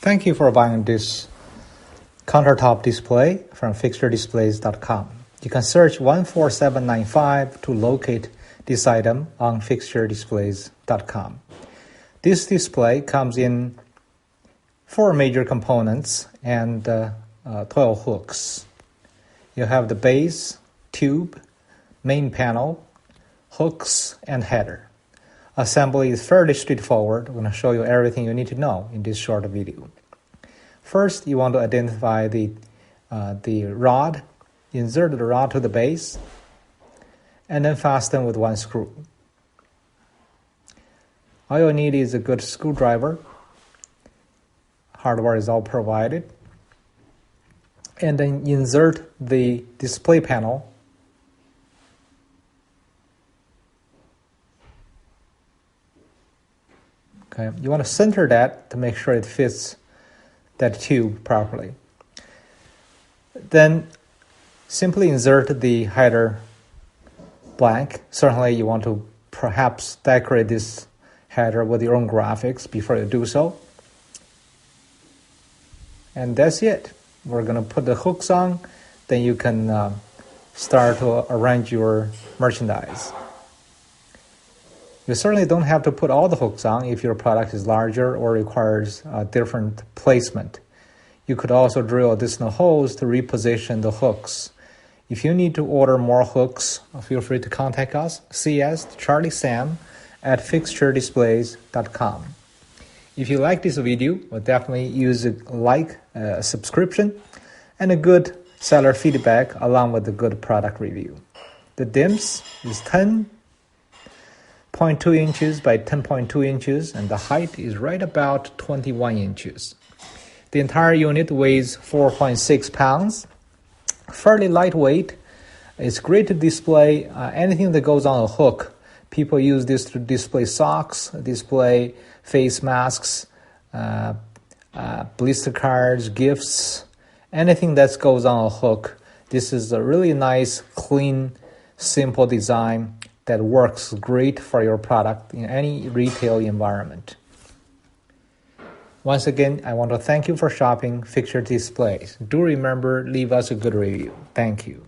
Thank you for buying this countertop display from FixtureDisplays.com. You can search 14795 to locate this item on FixtureDisplays.com. This display comes in 4 major components and 12 hooks. You have the base, tube, main panel, hooks, and header. Assembly is fairly straightforward. I'm going to show you everything you need to know in this short video. First, you want to identify the rod, insert the rod to the base, and then fasten with 1 screw. All you need is a good screwdriver. Hardware is all provided. And then insert the display panel. Okay, you want to center that to make sure it fits that tube properly. Then simply insert the header blank. Certainly you want to perhaps decorate this header with your own graphics before you do so. And that's it. We're going to put the hooks on, then you can start to arrange your merchandise. You certainly don't have to put all the hooks on if your product is larger or requires a different placement. You could also drill additional holes to reposition the hooks. If you need to order more hooks, feel free to contact us, Charlie Sam at FixtureDisplays.com. If you like this video, we'll definitely use a subscription, and a good seller feedback along with a good product review. The dims is 10.2 inches by 10.2 inches, and the height is right about 21 inches. The entire unit weighs 4.6 pounds, fairly lightweight. It's great to display anything that goes on a hook. People use this to display socks, display face masks, blister cards, gifts, anything that goes on a hook. This is a really nice, clean, simple design that works great for your product in any retail environment. Once again, I want to thank you for shopping Fixture Displays. Do remember, leave us a good review. Thank you.